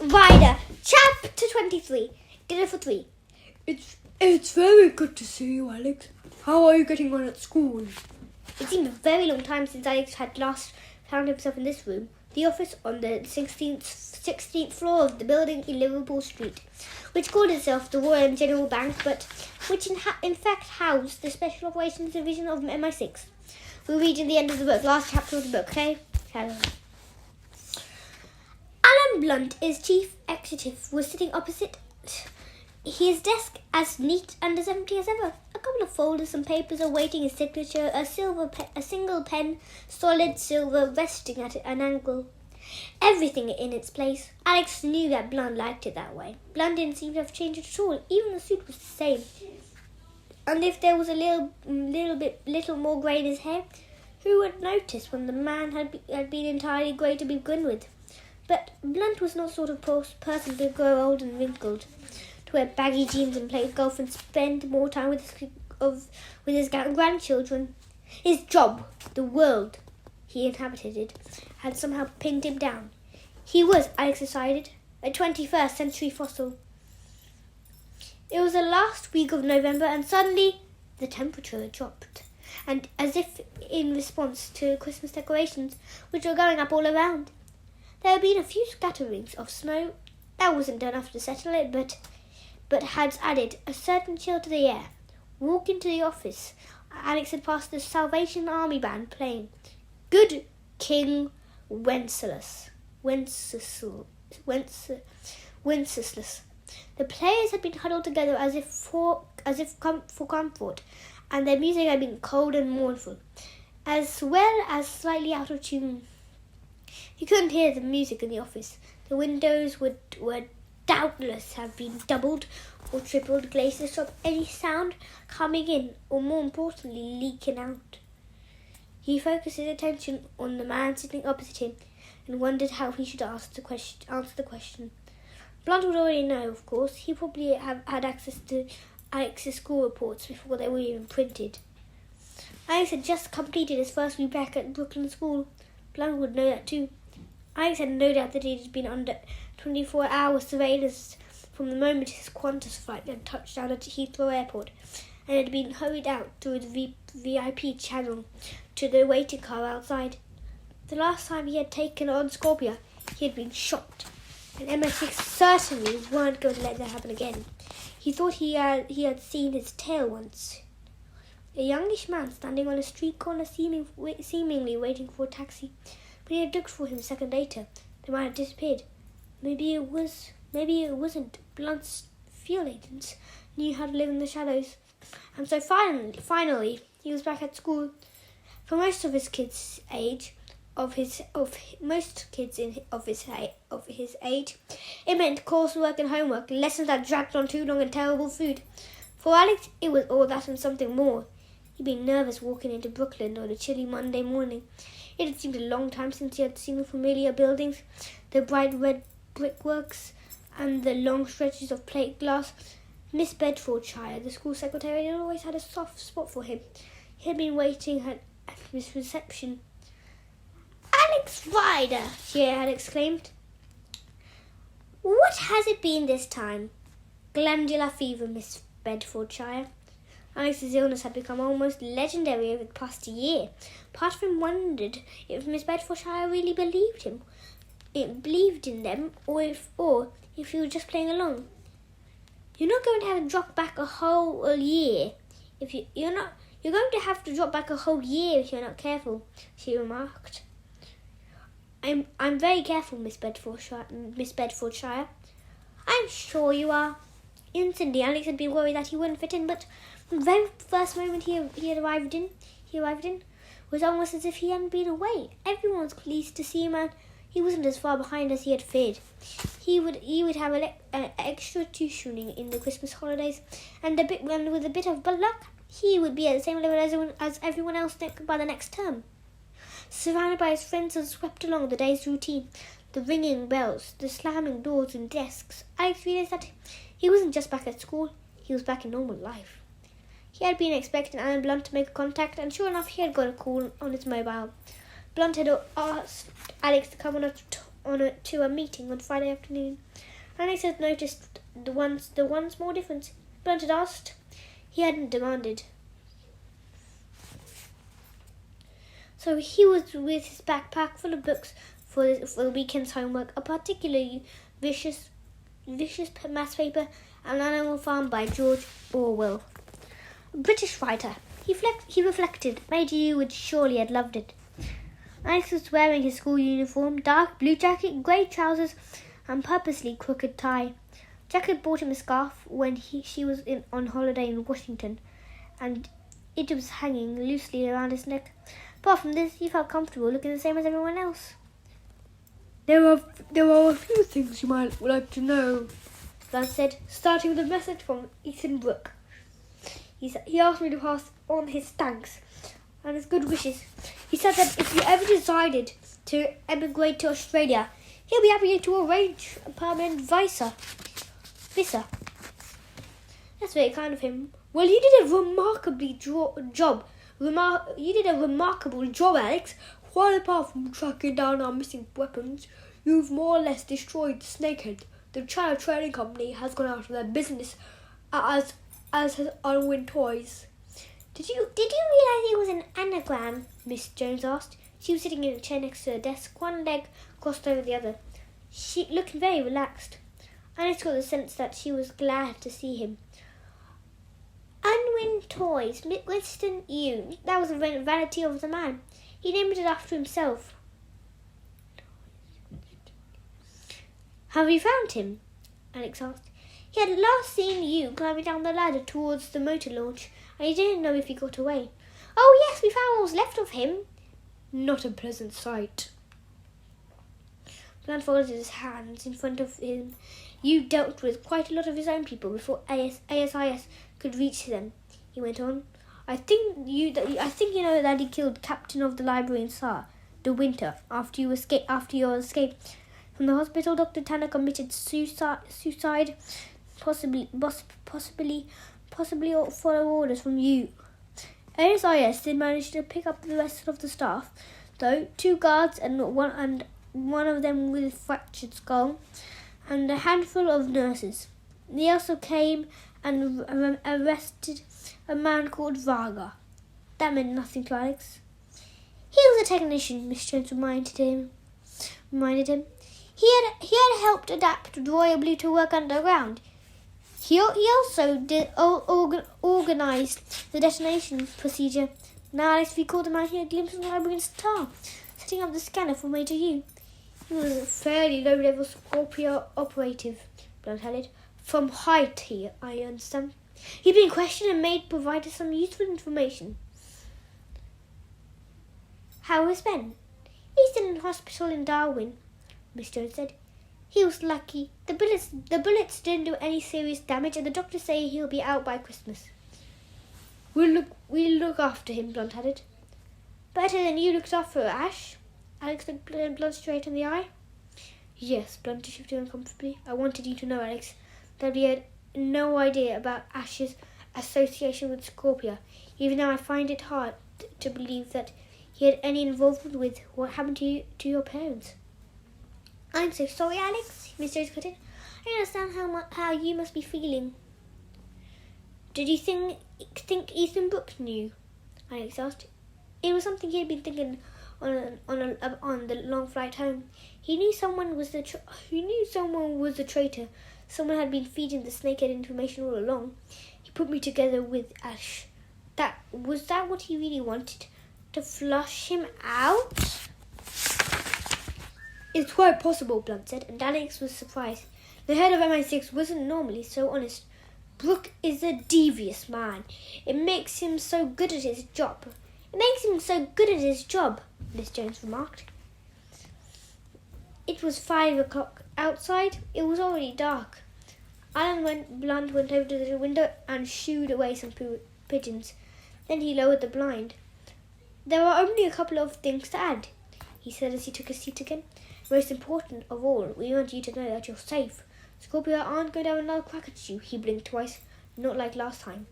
Rider, Chapter 23, Dinner for 3. It's very good to see you, Alex. How are you getting on at school? It seemed a very long time since Alex had last found himself in this room, the office on the 16th floor of the building in Liverpool Street, which called itself the Royal and General Bank, but which in fact housed the Special Operations Division of MI6. We're reading the end of the book, last chapter of the book, okay? Alan Blunt, as chief executive, was sitting opposite his desk, as neat and as empty as ever. A couple of folders, some papers awaiting his signature, a single pen, solid silver, resting at an angle. Everything in its place. Alex knew that Blunt liked it that way. Blunt didn't seem to have changed at all. Even the suit was the same. And if there was a little more grey in his hair, who would notice when the man had been entirely grey to begin with? But Blunt was not the sort of person to grow old and wrinkled, to wear baggy jeans and play golf and spend more time with his grandchildren. His job, the world he inhabited, had somehow pinned him down. He was, Alex decided, a 21st century fossil. It was the last week of November, and suddenly the temperature dropped, and as if in response to Christmas decorations, which were going up all around. There had been a few scatterings of snow. That wasn't enough to settle it, but had added a certain chill to the air. Walking to the office, Alex had passed the Salvation Army band playing "Good King Wenceslas." The players had been huddled together as if for comfort, and their music had been cold and mournful, as well as slightly out of tune. He couldn't hear the music in the office. The windows would doubtless have been doubled or tripled glazed to stop any sound coming in, or more importantly, leaking out. He focused his attention on the man sitting opposite him and wondered how he should answer the question. Blunt would already know, of course. He probably had access to Alex's school reports before they were even printed. Alex had just completed his first week back at Brooklyn School. Blunt would know that too. Alex had no doubt that he had been under 24-hour surveillance from the moment his Qantas flight had touched down at Heathrow Airport, and had been hurried out through the VIP channel to the waiting car outside. The last time he had taken on Scorpia, he had been shot, and MI6 certainly weren't going to let that happen again. He thought he had seen his tail once. A youngish man standing on a street corner seemingly waiting for a taxi. When he had looked for him a second later, the man had disappeared. Maybe it wasn't. Blunt's field agents knew how to live in the shadows. And so finally, he was back at school. For most of his kids' age, his age, it meant coursework and homework, lessons that dragged on too long, and terrible food. For Alex, it was all that and something more. He'd been nervous walking into Brooklyn on a chilly Monday morning. It had seemed a long time since he had seen the familiar buildings, the bright red brickworks, and the long stretches of plate glass. Miss Bedfordshire, the school secretary, had always had a soft spot for him. He had been waiting at his reception. "Alex Rider!" she had exclaimed. "What has it been this time?" "Glandular fever, Miss Bedfordshire." Alex's illness had become almost legendary over the past year. Part of him wondered if Miss Bedfordshire really believed in them, or if he was just playing along. "You're not going to have to drop back a whole year you're going to have to drop back a whole year if you're not careful," she remarked. I'm very careful, Miss Bedfordshire. "I'm sure you are." Instantly, Alex had been worried that he wouldn't fit in, but from the very first moment he arrived in, was almost as if he hadn't been away. Everyone was pleased to see him, and he wasn't as far behind as he had feared. He would have an extra tuitioning in the Christmas holidays, and with a bit of luck, he would be at the same level as everyone else by the next term. Surrounded by his friends and swept along the day's routine, the ringing bells, the slamming doors and desks, Alex realized that he wasn't just back at school, he was back in normal life. He had been expecting Alan Blunt to make a contact, and sure enough, he had got a call on his mobile. Blunt had asked Alex to come to a meeting on Friday afternoon. Alex had noticed the one small difference. Blunt had asked. He hadn't demanded. So he was with his backpack full of books for the weekend's homework, a particularly vicious maths paper, and Animal Farm by George Orwell. A British writer. He reflected. Maybe you would surely have loved it. Alex was wearing his school uniform, dark blue jacket, grey trousers, and purposely crooked tie. Jack had bought him a scarf when she was on holiday in Washington, and it was hanging loosely around his neck. Apart from this, he felt comfortable looking the same as everyone else. There are a few things you might like to know, Blunt said, starting with a message from Ethan Brooke. He asked me to pass on his thanks and his good wishes. He said that if you ever decided to emigrate to Australia, he'll be happy to arrange a permanent visa. That's very kind of him. Well, you did a remarkable job, Alex. Quite apart from tracking down our missing weapons, you've more or less destroyed Snakehead. The China trading company has gone out of their business, as has Unwin Toys. Did you realise it was an anagram? Miss Jones asked. She was sitting in a chair next to her desk, one leg crossed over the other. She looked very relaxed. Alex got the sense that she was glad to see him. Unwin Toys, Winston Ewan. That was the vanity of the man. He named it after himself. Have you found him? Alex asked. He had last seen you climbing down the ladder towards the motor launch, and he didn't know if he got away. Oh yes, we found what was left of him. Not a pleasant sight. Blunt folded his hands in front of him. You dealt with quite a lot of his own people before ASIS could reach them, he went on. I think you know that he killed Captain of the Library in SAR, De Winter, after your escape from the hospital. Dr. Tanner committed suicide, possibly follow orders from you. ASIS did manage to pick up the rest of the staff, though 2 guards and one of them with a fractured skull, and a handful of nurses. They also came and arrested a man called Varga. That meant nothing to Alex. He was a technician, Miss Jones reminded him. He had helped adapt Royal Blue to work underground. He also organised the detonation procedure. Now Alex recalled the man he had glimpsed in the library in Star, setting up the scanner for Major U. He was a fairly low-level Scorpio operative, Blunt added. From Haiti, I understand. He'd been questioned and provided some useful information. How was Ben? He's still in hospital in Darwin, Miss Jones said. He was lucky. The bullets didn't do any serious damage, and the doctors say he'll be out by Christmas. We'll look after him, Blunt added. Better than you looked after Ash? Alex looked Blunt straight in the eye. Yes, Blunt shifted uncomfortably. I wanted you to know, Alex, that we had no idea about Ash's association with Scorpio. Even now I find it hard to believe that he had any involvement with what happened to your parents. I'm so sorry, Alex, Miss Jones cut in. I understand how you must be feeling. Did you think Ethan Brooke knew? Alex asked. It was something he had been thinking on the long flight home. He knew someone was a traitor. Someone had been feeding the Snakehead information all along. He put me together with Ash. Was that what he really wanted? To flush him out? It's quite possible, Blunt said, and Alex was surprised. The head of MI6 wasn't normally so honest. Brooke is a devious man. It makes him so good at his job, Miss Jones remarked. It was 5 o'clock outside. It was already dark. Blunt went over to the window and shooed away some pigeons. Then he lowered the blind. There are only a couple of things to add, he said as he took his seat again. Most important of all, we want you to know that you're safe. Scorpio aren't going to have another crack at you, he blinked twice. Not like last time.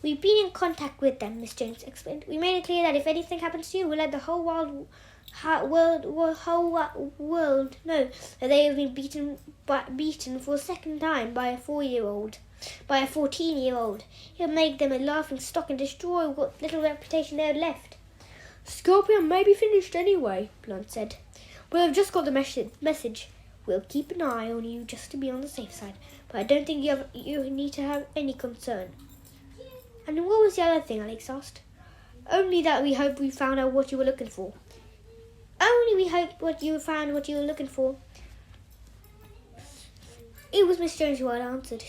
We've been in contact with them, Miss Jones explained. We made it clear that if anything happens to you, we'll let the whole whole world know that they have been beaten for a second time by a 4-year-old, by a 14-year-old. He'll make them a laughing stock and destroy what little reputation they had left. Scorpion may be finished anyway, Blunt said. Well, I've just got the message. We'll keep an eye on you just to be on the safe side, but I don't think you need to have any concern. And what was the other thing, Alex asked. Only that we hope we found out what you were looking for. Only we hope you found what you were looking for. It was Miss Jones who had answered.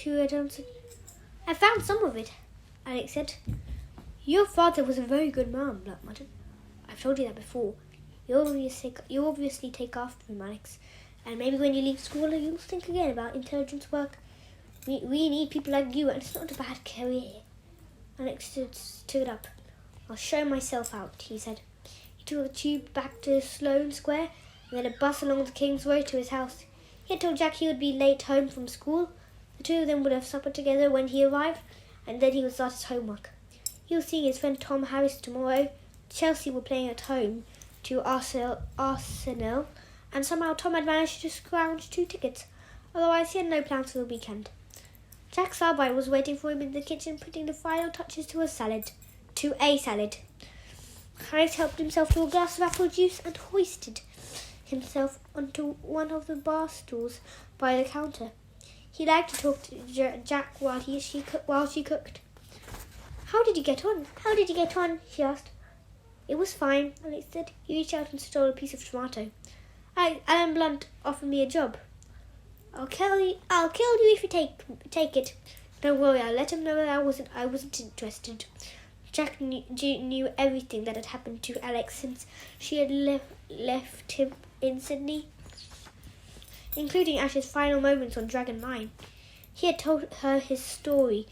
I found some of it, Alex said. Your father was a very good man, Blunt muttered. I've told you that before. You obviously take after him, Alex. And maybe when you leave school, you'll think again about intelligence work. We need people like you, and it's not a bad career. Alex stood up. I'll show myself out, he said. He took the tube back to Sloane Square and then a bus along the King's Road to his house. He had told Jack he would be late home from school. The two of them would have supper together when he arrived, and then he would start his homework. He was seeing his friend Tom Harris tomorrow. Chelsea were playing at home to Arsenal, and somehow Tom had managed to scrounge 2 tickets. Otherwise, he had no plans for the weekend. Jack Salby was waiting for him in the kitchen, putting the final touches to a salad. Alex helped himself to a glass of apple juice and hoisted himself onto one of the bar stools by the counter. He liked to talk to Jack while she cooked. How did you get on? She asked. It was fine, Alex said. He reached out and stole a piece of tomato. Alan Blunt offered me a job. I'll kill you if you take it. Don't worry, I'll let him know that I wasn't interested. Jack knew everything that had happened to Alex since she had left him in Sydney, including Ash's final moments on Dragon Mine. He had told her his story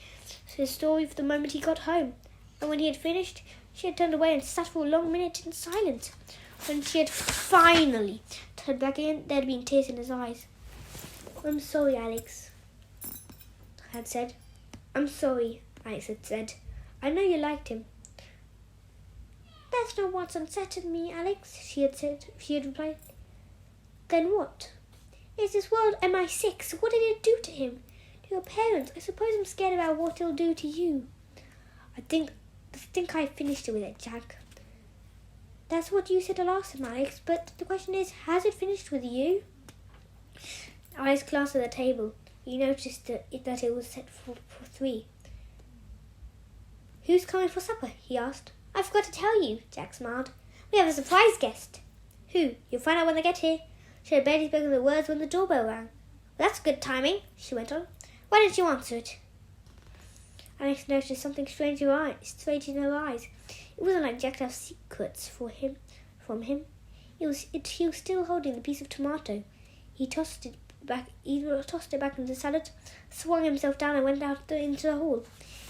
for the moment he got home, and when he had finished, she had turned away and sat for a long minute in silence. When she had finally turned back in, there had been tears in his eyes. I'm sorry, Alex, had said. I'm sorry, Alex had said. I know you liked him. That's not what's unsettled me, Alex, she had replied. Then what? Is this world MI6? What did it do to him? To your parents? I suppose I'm scared about what it'll do to you. I think I finished it with it, Jack. That's what you said last time, Alex, but the question is, has it finished with you? Alex glanced at the table. He noticed that it was set for 3. Who's coming for supper? He asked. I forgot to tell you, Jack smiled. We have a surprise guest. Who? You'll find out when they get here. She had barely spoken the words when the doorbell rang. Well, that's good timing, she went on. Why don't you answer it? Alex noticed something strange in her eyes. It wasn't like Jack to have secrets from him. He was still holding the piece of tomato. He tossed it back into the salad, swung himself down and went out into the hall.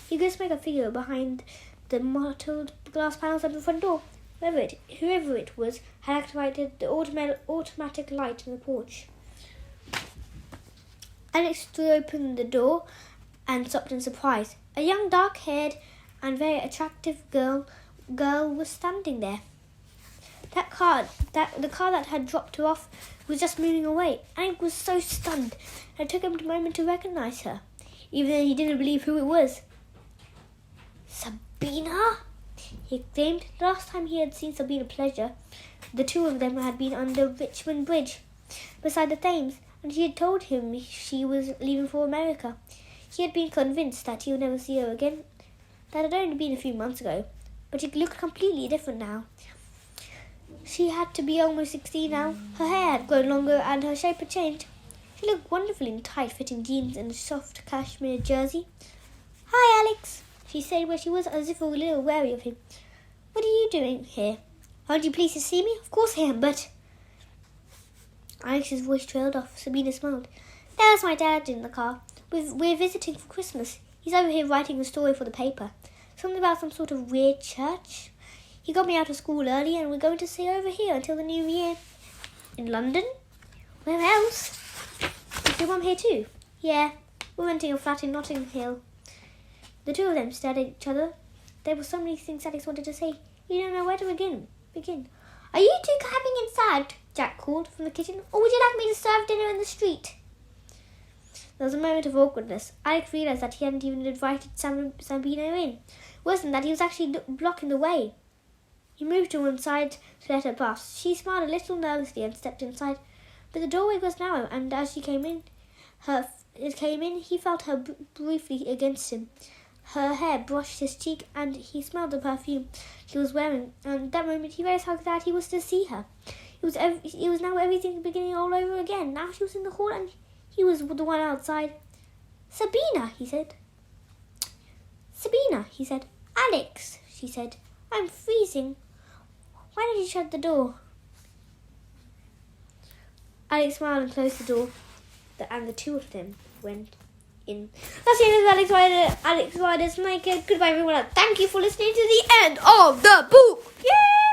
He could just make a figure behind the mottled glass panels of the front door. Whoever it was had activated the automatic light in the porch. Alex threw open the door and stopped in surprise. A young, dark-haired and very attractive girl was standing there. The car that had dropped her off was just moving away. Alex was so stunned, and it took him a moment to recognize her, even though he didn't believe who it was. Sabina? He exclaimed. The last time he had seen Sabina Pleasure, the two of them had been under Richmond Bridge, beside the Thames, and she had told him she was leaving for America. He had been convinced that he would never see her again. That had only been a few months ago, but she looked completely different now. She had to be almost 16 now. Her hair had grown longer and her shape had changed. She looked wonderful in tight-fitting jeans and a soft cashmere jersey. Hi, Alex, she said where she was, as if a little wary of him. What are you doing here? Aren't you pleased to see me? Of course I am, but... Alex's voice trailed off. Sabina smiled. There's my dad in the car. We're visiting for Christmas. He's over here writing a story for the paper. Something about some sort of weird church. He got me out of school early and we're going to stay over here until the new year. In London? Where else? Is your mum here too? Yeah, we're renting a flat in Notting Hill. The two of them stared at each other. There were so many things Alex wanted to say. He didn't know where to begin. Are you two coming inside? Jack called from the kitchen. Or would you like me to serve dinner in the street? There was a moment of awkwardness. Alex realised that he hadn't even invited Sabina in. Worse than that, he was actually blocking the way. He moved to one side to let her pass. She smiled a little nervously and stepped inside. But the doorway was narrow, and as she came in, he felt her briefly against him. Her hair brushed his cheek, and he smelled the perfume she was wearing. And at that moment, he realised how glad he was to see her. It was now everything beginning all over again. Now she was in the hall, and he was the one outside. Sabina, he said. Sabina, he said. Alex, she said. I'm freezing. Why did you shut the door? Alex smiled and closed the door, and the two of them went in. That's the end of Alex Rider's Snakehead. Goodbye, everyone. Thank you for listening to the end of the book. Yay!